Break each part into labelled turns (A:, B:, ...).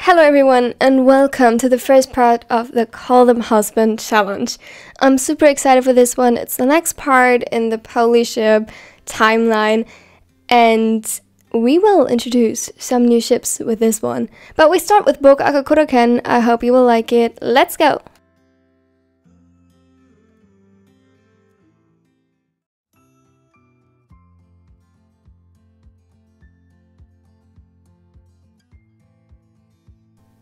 A: Hello everyone and welcome to the first part of the Call Them Husband challenge. I'm super excited for this one. It's the next part in the polyship timeline and we will introduce some new ships with this one. But we start with BokuAkaKuroKen. I hope you will like it. Let's go!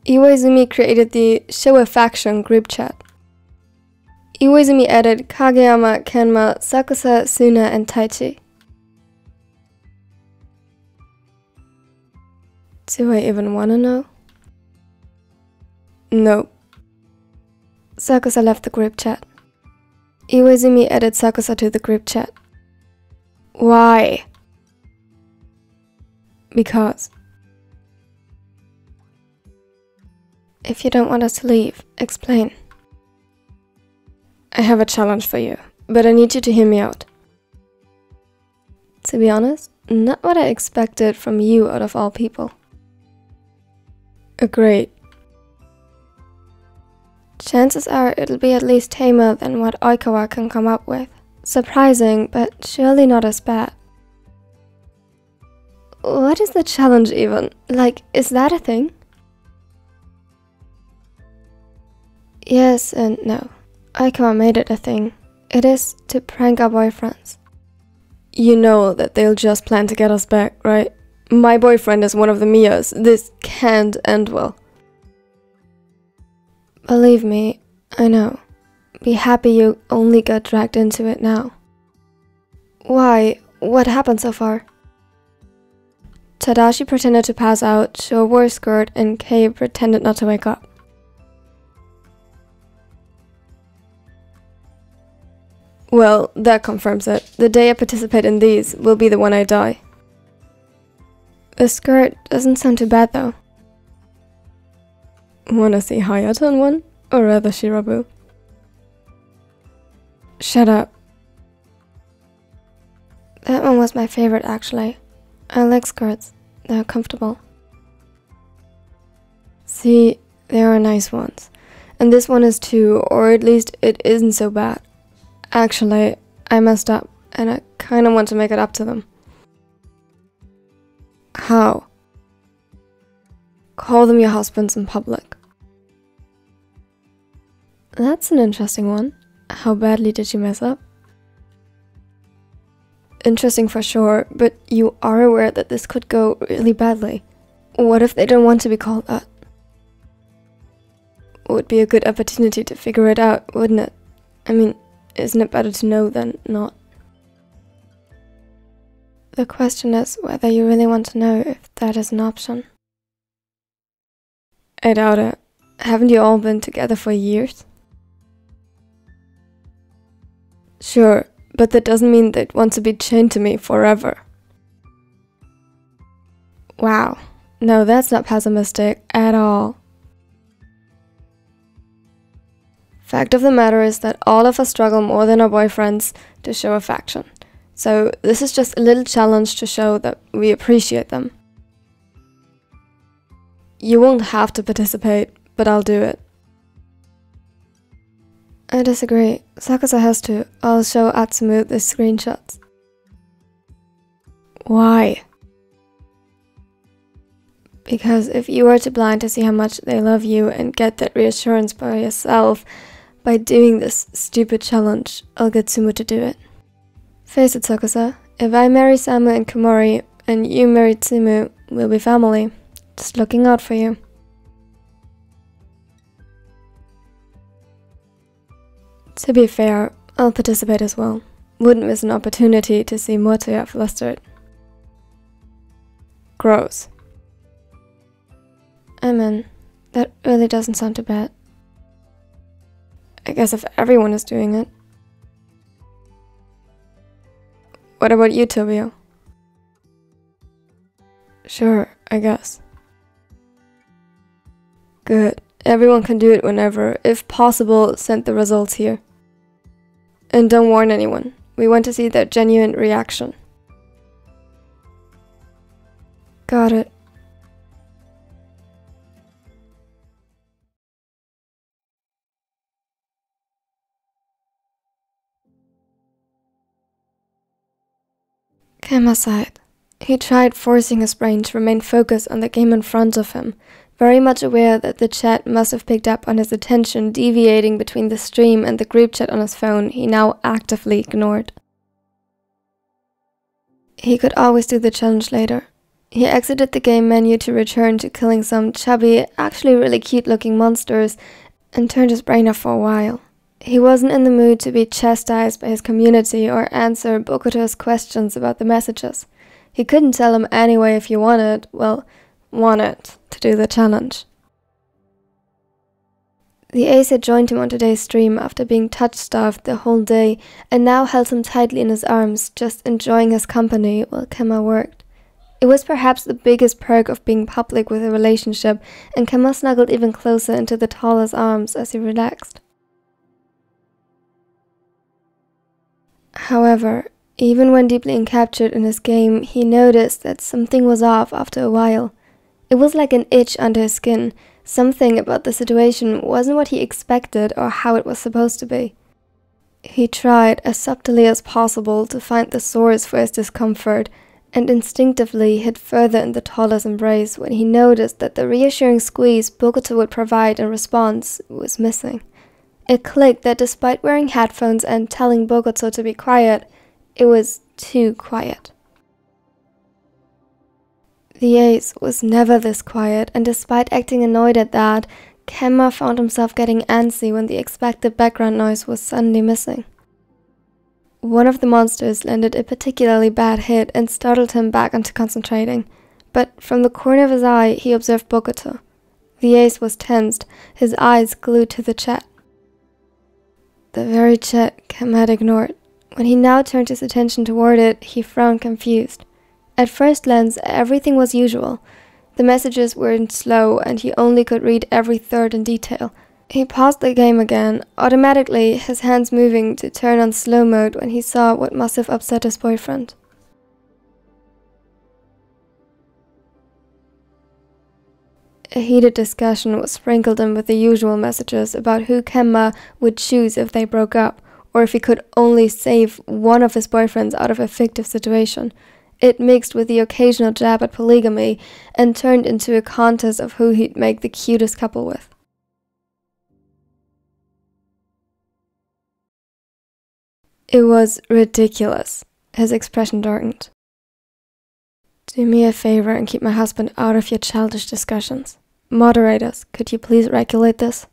A: Iwaizumi created the Show a Faction group chat. Iwaizumi added Kageyama, Kenma, Sakusa, Suna, and Taichi. Do I even wanna know? No. Sakusa left the group chat. Iwaizumi added Sakusa to the group chat. Why? Because. If you don't want us to leave, explain. I have a challenge for you, but I need you to hear me out. To be honest, not what I expected from you out of all people. Great. Chances are it'll be at least tamer than what Oikawa can come up with. Surprising, but surely not as bad. What is the challenge even? Like, is that a thing? Yes and no. Oikawa made it a thing. It is to prank our boyfriends. You know that they'll just plan to get us back, right? My boyfriend is one of the Miyas. This can't end well. Believe me, I know. Be happy you only got dragged into it now. Why? What happened so far? Tadashi pretended to pass out, Sho wore a skirt, and Kei pretended not to wake up. Well, that confirms it. The day I participate in these will be the one I die. The skirt doesn't sound too bad though. Wanna see Hayato in one? Or rather Shirabu? Shut up. That one was my favorite actually. I like skirts. They're comfortable. See, there are nice ones. And this one is too, or at least it isn't so bad. Actually, I messed up, and I kinda want to make it up to them. How? Call them your husbands in public. That's an interesting one. How badly did you mess up? Interesting for sure, but you are aware that this could go really badly. What if they don't want to be called that? Would be a good opportunity to figure it out, wouldn't it? I mean, isn't it better to know than not? The question is whether you really want to know if that is an option. I doubt it. Haven't you all been together for years? Sure, but that doesn't mean they'd want to be chained to me forever. Wow. No, that's not pessimistic at all. Fact of the matter is that all of us struggle more than our boyfriends to show affection. So this is just a little challenge to show that we appreciate them. You won't have to participate, but I'll do it. I disagree. Sakusa has to. I'll show Atsumu the screenshots. Why? Because if you are too blind to see how much they love you and get that reassurance by yourself, by doing this stupid challenge, I'll get Sumu to do it. Face it, Sakusa. If I marry Samu and Komori, and you marry Tsumu, we'll be family. Just looking out for you. To be fair, I'll participate as well. Wouldn't miss an opportunity to see Motoya flustered. Gross. I mean, that really doesn't sound too bad. I guess if everyone is doing it. What about you, Tobio? Sure, I guess. Good. Everyone can do it whenever. If possible, send the results here. And don't warn anyone. We want to see their genuine reaction. Got it. Kema sighed. He tried forcing his brain to remain focused on the game in front of him, very much aware that the chat must have picked up on his attention deviating between the stream and the group chat on his phone he now actively ignored. He could always do the challenge later. He exited the game menu to return to killing some chubby, actually really cute-looking monsters and turned his brain off for a while. He wasn't in the mood to be chastised by his community or answer Bokuto's questions about the messages. He couldn't tell him anyway if he wanted to do the challenge. The ace had joined him on today's stream after being touch-starved the whole day and now held him tightly in his arms, just enjoying his company while Kema worked. It was perhaps the biggest perk of being public with a relationship, and Kema snuggled even closer into the taller's arms as he relaxed. However, even when deeply encaptured in his game, he noticed that something was off after a while. It was like an itch under his skin. Something about the situation wasn't what he expected or how it was supposed to be. He tried as subtly as possible to find the source for his discomfort, and instinctively hid further in the taller's embrace when he noticed that the reassuring squeeze Bokuto would provide in response was missing. It clicked that despite wearing headphones and telling Bokuto to be quiet, it was too quiet. The ace was never this quiet, and despite acting annoyed at that, Kema found himself getting antsy when the expected background noise was suddenly missing. One of the monsters landed a particularly bad hit and startled him back into concentrating, but from the corner of his eye he observed Bokuto. The ace was tensed, his eyes glued to the chat. The very chat Kema had ignored. When he now turned his attention toward it, he frowned confused. At first glance, everything was usual. The messages weren't slow, and he only could read every third in detail. He paused the game again, automatically his hands moving to turn on slow mode when he saw what must have upset his boyfriend. A heated discussion was sprinkled in with the usual messages about who Kema would choose if they broke up, or if he could only save one of his boyfriends out of a fictive situation. It mixed with the occasional jab at polygamy and turned into a contest of who he'd make the cutest couple with. It was ridiculous. His expression darkened. Do me a favor and keep my husband out of your childish discussions. Moderators, could you please regulate this?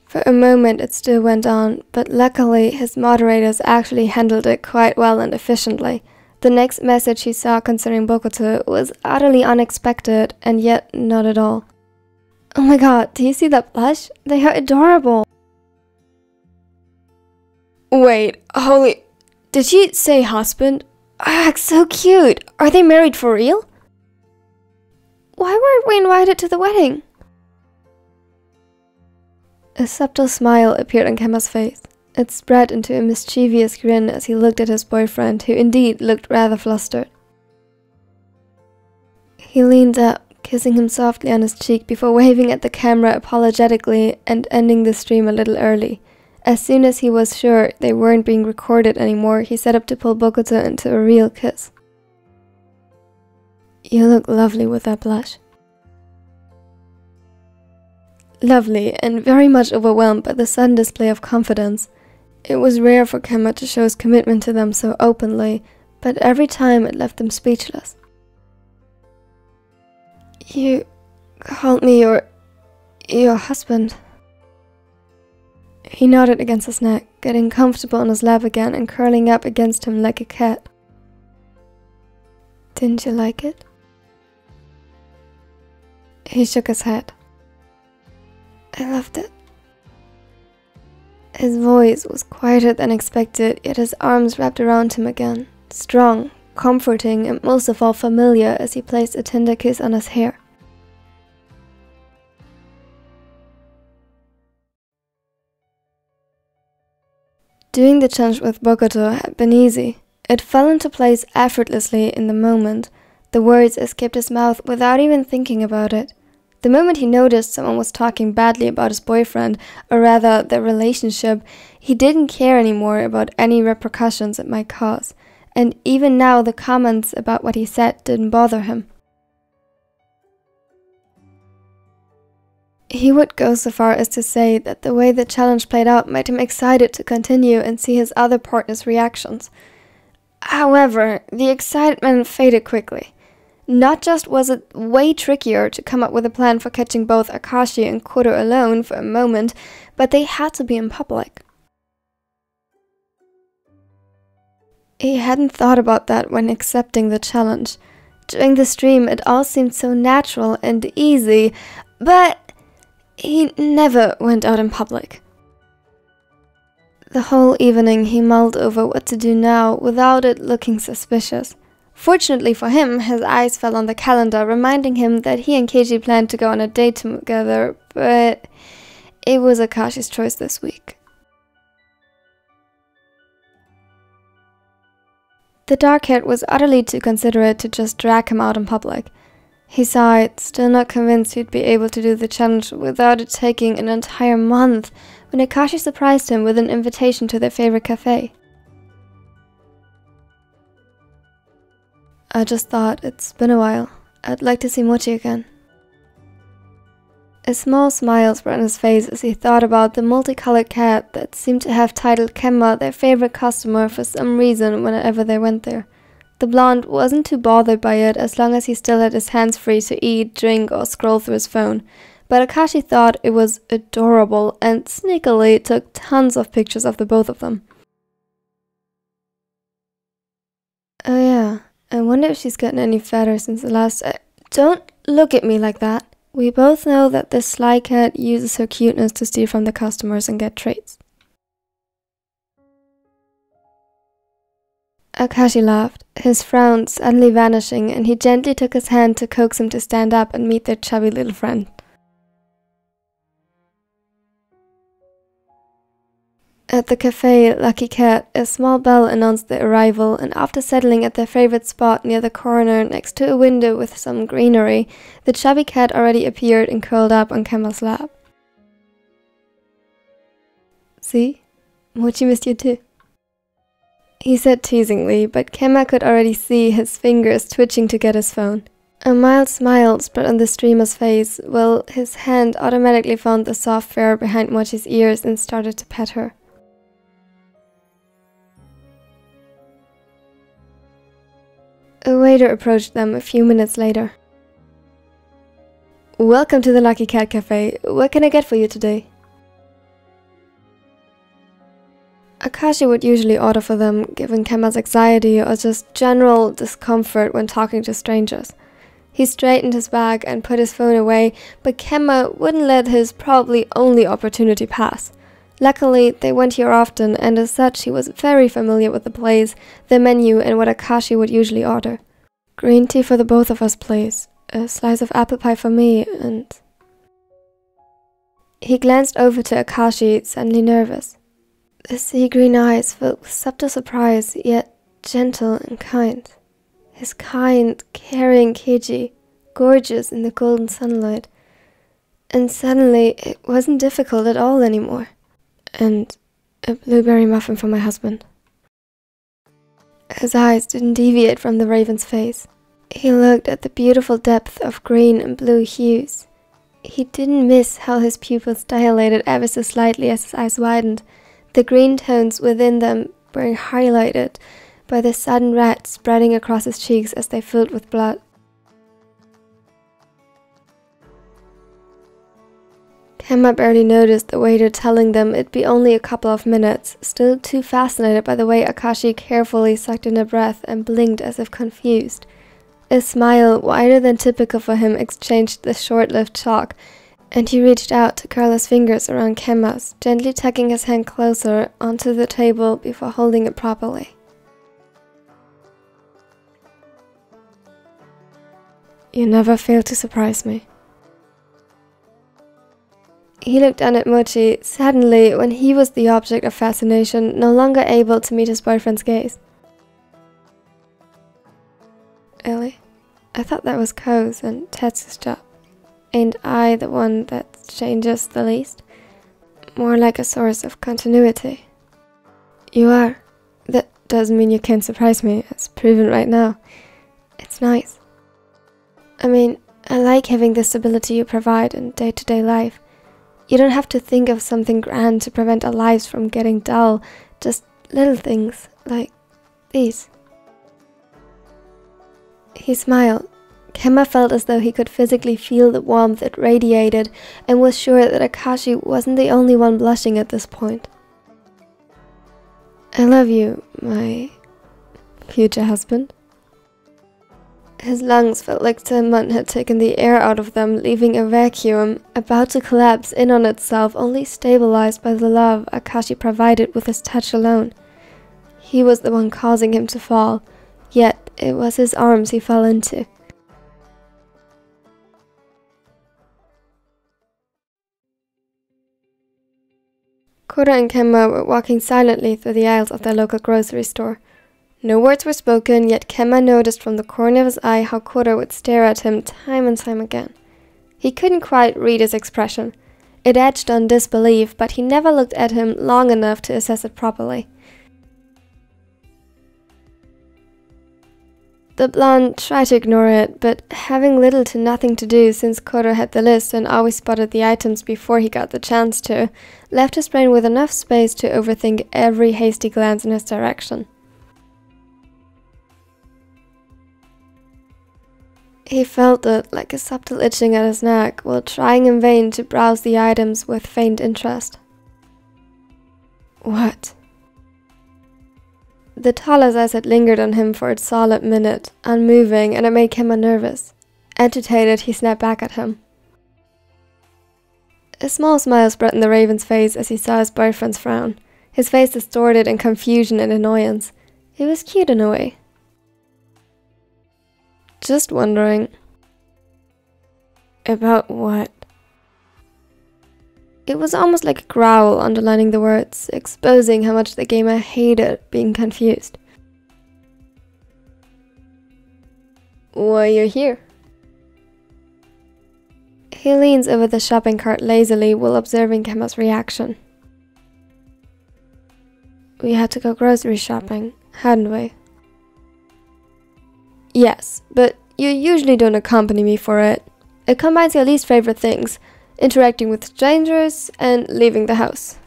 A: For a moment it still went on, but luckily his moderators actually handled it quite well and efficiently. The next message he saw concerning Bokuto was utterly unexpected, and yet not at all. Oh my god, do you see that blush? They are adorable! Wait, holy... Did she say husband? Ah, so cute! Are they married for real? Why weren't we invited to the wedding? A subtle smile appeared on Kema's face. It spread into a mischievous grin as he looked at his boyfriend, who indeed looked rather flustered. He leaned up, kissing him softly on his cheek before waving at the camera apologetically and ending the stream a little early. As soon as he was sure they weren't being recorded anymore, he set up to pull Bokuto into a real kiss. You look lovely with that blush. Lovely, and very much overwhelmed by the sudden display of confidence. It was rare for Kema to show his commitment to them so openly, but every time it left them speechless. You called me your husband. He nodded against his neck, getting comfortable on his lap again and curling up against him like a cat. Didn't you like it? He shook his head. I loved it. His voice was quieter than expected, yet his arms wrapped around him again, strong, comforting, and most of all familiar as he placed a tender kiss on his hair. Doing the challenge with Bokuto had been easy. It fell into place effortlessly in the moment. The words escaped his mouth without even thinking about it. The moment he noticed someone was talking badly about his boyfriend, or rather their relationship, he didn't care anymore about any repercussions it might cause. and even now the comments about what he said didn't bother him. He would go so far as to say that the way the challenge played out made him excited to continue and see his other partner's reactions. However, the excitement faded quickly. Not just was it way trickier to come up with a plan for catching both Akashi and Kuro alone for a moment, but they had to be in public. He hadn't thought about that when accepting the challenge. During the stream, it all seemed so natural and easy, but he never went out in public. The whole evening he mulled over what to do now without it looking suspicious. Fortunately for him, his eyes fell on the calendar, reminding him that he and Keiji planned to go on a date together, but it was Akashi's choice this week. The dark-haired was utterly too considerate to just drag him out in public. He sighed, still not convinced he'd be able to do the challenge without it taking an entire month, when Akashi surprised him with an invitation to their favorite cafe. I just thought, it's been a while. I'd like to see Mochi again. A small smile spread on his face as he thought about the multicolored cat that seemed to have titled Kemma their favorite customer for some reason whenever they went there. The blonde wasn't too bothered by it as long as he still had his hands free to eat, drink, or scroll through his phone. But Akashi thought it was adorable and sneakily took tons of pictures of the both of them. Oh yeah, I wonder if she's gotten any fatter since the last... Don't look at me like that. We both know that this sly cat uses her cuteness to steal from the customers and get treats. Akashi laughed, his frown suddenly vanishing, and he gently took his hand to coax him to stand up and meet their chubby little friend. At the cafe Lucky Cat, a small bell announced their arrival, and after settling at their favorite spot near the corner next to a window with some greenery, the chubby cat already appeared and curled up on Kemma's lap. See? Mochi missed you too. He said teasingly, but Kemma could already see his fingers twitching to get his phone. A mild smile spread on the streamer's face, while his hand automatically found the soft fur behind Mochi's ears and started to pet her. A waiter approached them a few minutes later. Welcome to the Lucky Cat Cafe. What can I get for you today? Akashi would usually order for them, given Kemma's anxiety or just general discomfort when talking to strangers. He straightened his bag and put his phone away, but Kemma wouldn't let his probably only opportunity pass. Luckily, they went here often, and as such he was very familiar with the place, the menu, and what Akashi would usually order. Green tea for the both of us, please. A slice of apple pie for me, and... He glanced over to Akashi, suddenly nervous. The sea-green eyes filled with subtle surprise, yet gentle and kind. His kind, caring Keiji, gorgeous in the golden sunlight. And suddenly, it wasn't difficult at all anymore. And a blueberry muffin for my husband. His eyes didn't deviate from the raven's face. He looked at the beautiful depth of green and blue hues. He didn't miss how his pupils dilated ever so slightly as his eyes widened, the green tones within them were highlighted by the sudden red spreading across his cheeks as they filled with blood. Kemma barely noticed the waiter telling them it'd be only a couple of minutes, still too fascinated by the way Akashi carefully sucked in a breath and blinked as if confused. A smile, wider than typical for him, exchanged the short-lived shock, and he reached out to curl his fingers around Kemma's, gently tucking his hand closer onto the table before holding it properly. You never fail to surprise me. He looked down at Mochi, suddenly, when he was the object of fascination, no longer able to meet his boyfriend's gaze. Ellie, I thought that was Ko's and Tetsu's job. Ain't I the one that changes the least? More like a source of continuity. You are. doesn't mean you can't surprise me. It's proven right now. It's nice. I mean, I like having the stability you provide in day-to-day life. You don't have to think of something grand to prevent our lives from getting dull. Just little things like these. He smiled. Kemma felt as though he could physically feel the warmth it radiated and was sure that Akashi wasn't the only one blushing at this point. I love you, my future husband. His lungs felt like someone had taken the air out of them, leaving a vacuum about to collapse in on itself, only stabilized by the love Akashi provided with his touch alone. He was the one causing him to fall, yet it was his arms he fell into. Koro and Kemma were walking silently through the aisles of their local grocery store. No words were spoken, yet Kemma noticed from the corner of his eye how Koro would stare at him time and time again. He couldn't quite read his expression. It edged on disbelief, but he never looked at him long enough to assess it properly. The blonde tried to ignore it, but having little to nothing to do since Koro had the list and always spotted the items before he got the chance to, left his brain with enough space to overthink every hasty glance in his direction. He felt it like a subtle itching at his neck while trying in vain to browse the items with faint interest. What? The taller's eyes had lingered on him for a solid minute, unmoving, and it made Kemma nervous. Agitated, he snapped back at him. A small smile spread on the Raven's face as he saw his boyfriend's frown, his face distorted in confusion and annoyance. He was cute in a way. Just wondering. About what? It was almost like a growl underlining the words, exposing how much the gamer hated being confused. Why you're here? He leans over the shopping cart lazily while observing Kemma's reaction. We had to go grocery shopping, hadn't we? Yes, but you usually don't accompany me for it. It combines your least favorite things, interacting with strangers and leaving the house.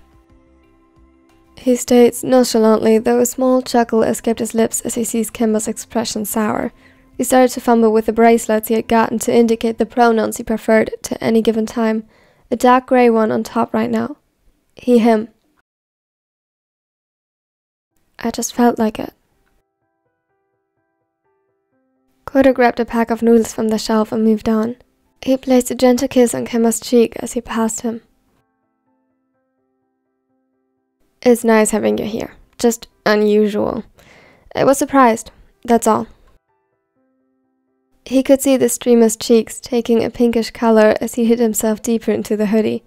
A: He states nonchalantly, though a small chuckle escaped his lips as he sees Kemma's expression sour. He started to fumble with the bracelets he had gotten to indicate the pronouns he preferred to any given time, a dark grey one on top right now. He, him. I just felt like it. Koro grabbed a pack of noodles from the shelf and moved on. He placed a gentle kiss on Kemma's cheek as he passed him. It's nice having you here. Just unusual. I was surprised, that's all. He could see the streamer's cheeks taking a pinkish color as he hid himself deeper into the hoodie.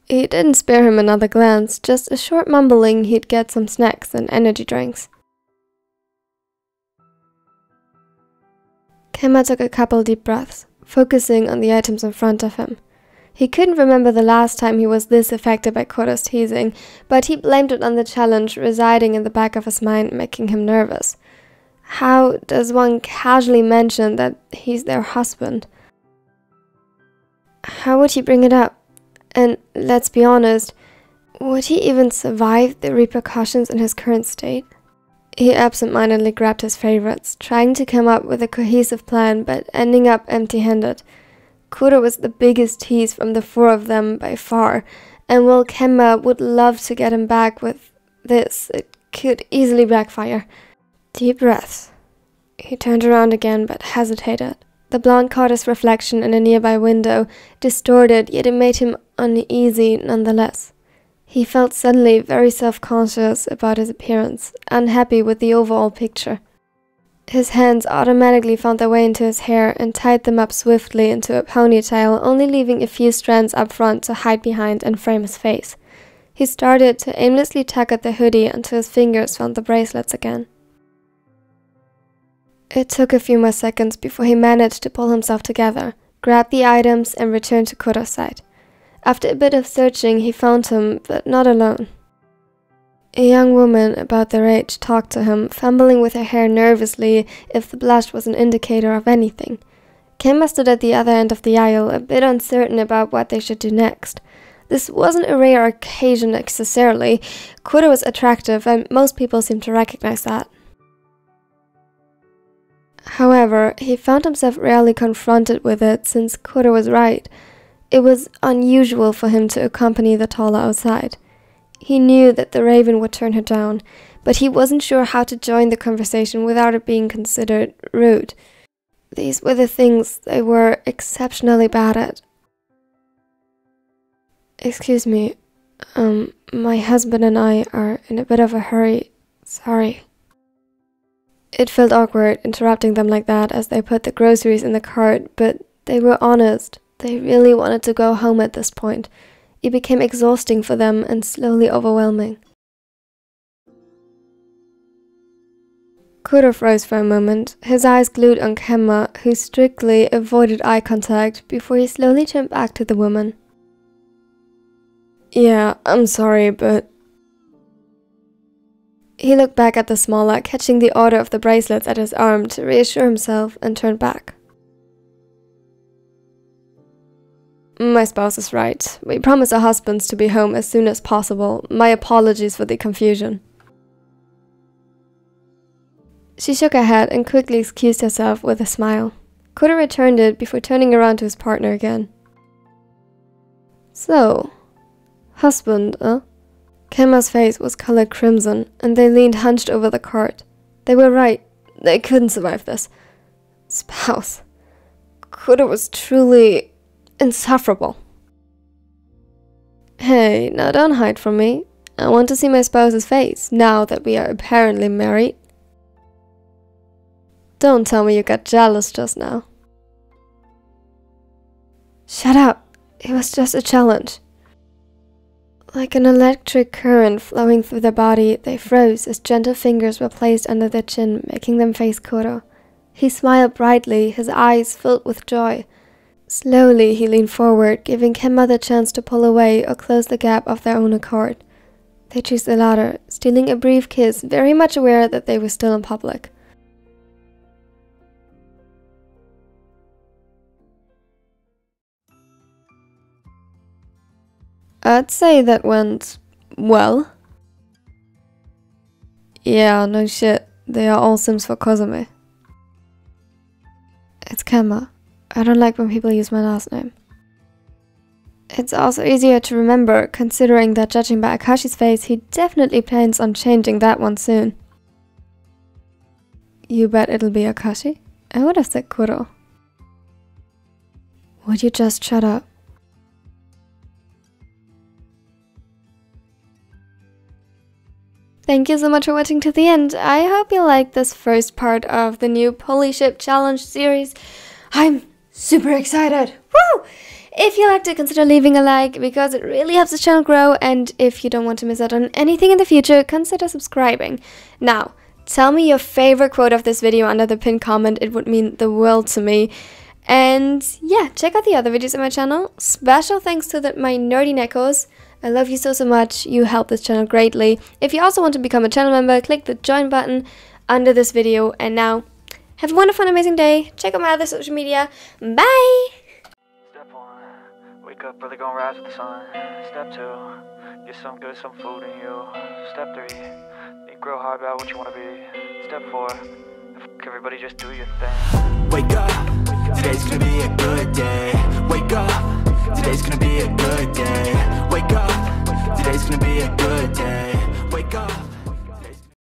A: He didn't spare him another glance, just a short mumbling he'd get some snacks and energy drinks. Kemma took a couple deep breaths, focusing on the items in front of him. He couldn't remember the last time he was this affected by Koro's teasing, but he blamed it on the challenge residing in the back of his mind, making him nervous. How does one casually mention that he's their husband? How would he bring it up? And let's be honest, would he even survive the repercussions in his current state? He absent-mindedly grabbed his favorites, trying to come up with a cohesive plan, but ending up empty-handed. Koro was the biggest tease from the four of them by far, and while Kemma would love to get him back with this, it could easily backfire. Deep breaths. He turned around again, but hesitated. The blonde caught his reflection in a nearby window, distorted, yet it made him uneasy nonetheless. He felt suddenly very self-conscious about his appearance, unhappy with the overall picture. His hands automatically found their way into his hair and tied them up swiftly into a ponytail, only leaving a few strands up front to hide behind and frame his face. He started to aimlessly tug at the hoodie until his fingers found the bracelets again. It took a few more seconds before he managed to pull himself together, grab the items, and return to Koro's side. After a bit of searching, he found him, but not alone. A young woman about their age talked to him, fumbling with her hair nervously if the blush was an indicator of anything. Kemba stood at the other end of the aisle, a bit uncertain about what they should do next. This wasn't a rare occasion necessarily. Kuro was attractive, and most people seemed to recognize that. However, he found himself rarely confronted with it since Kuro was right. It was unusual for him to accompany the taller outside. He knew that the raven would turn her down, but he wasn't sure how to join the conversation without it being considered rude. These were the things they were exceptionally bad at. Excuse me, my husband and I are in a bit of a hurry. Sorry. It felt awkward interrupting them like that as they put the groceries in the cart, but they were honest. They really wanted to go home at this point. It became exhausting for them and slowly overwhelming. Kuro froze for a moment, his eyes glued on Kemba, who strictly avoided eye contact before he slowly turned back to the woman. Yeah, I'm sorry, but... He looked back at the smaller, catching the order of the bracelets at his arm to reassure himself, and turned back. My spouse is right. We promised our husbands to be home as soon as possible. My apologies for the confusion. She shook her head and quickly excused herself with a smile. Kuro returned it before turning around to his partner again. So, husband, huh? Kemba's face was colored crimson, and they leaned hunched over the cart. They were right. They couldn't survive this. Spouse. Kuro was truly insufferable. Hey, now don't hide from me. I want to see my spouse's face, now that we are apparently married. Don't tell me you got jealous just now. Shut up. It was just a challenge. Like an electric current flowing through their body, they froze as gentle fingers were placed under their chin, making them face Kuro. He smiled brightly, his eyes filled with joy. Slowly, he leaned forward, giving Kemba the chance to pull away or close the gap of their own accord. They chose the latter, stealing a brief kiss, very much aware that they were still in public. I'd say that went well. Yeah, no shit. They are all Sims for Kozume. It's Kemba. I don't like when people use my last name. It's also easier to remember, considering that judging by Akashi's face, he definitely plans on changing that one soon. You bet it'll be Akashi? I would have said Kuro. Would you just shut up? Thank you so much for watching to the end. I hope you liked this first part of the new Polyship Challenge series. I'm super excited! Woo! If you liked it, consider leaving a like because it really helps the channel grow, and if you don't want to miss out on anything in the future, consider subscribing. Now, tell me your favorite quote of this video under the pinned comment. It would mean the world to me. And yeah, check out the other videos on my channel. Special thanks to my nerdy neckos. I love you so much. You help this channel greatly. If you also want to become a channel member, click the join button under this video. And now, have a wonderful and amazing day. Check out my other social media. Bye!
B: Step 1, wake up early, gonna rise with the sun. Step 2, get some good, some food in you. Step 3, think real hard about what you want to be. Step 4, everybody just do your thing.
C: Wake up, today's gonna be a good day. Wake up, today's gonna be a good day. Wake up, today's gonna be a good day. Wake up.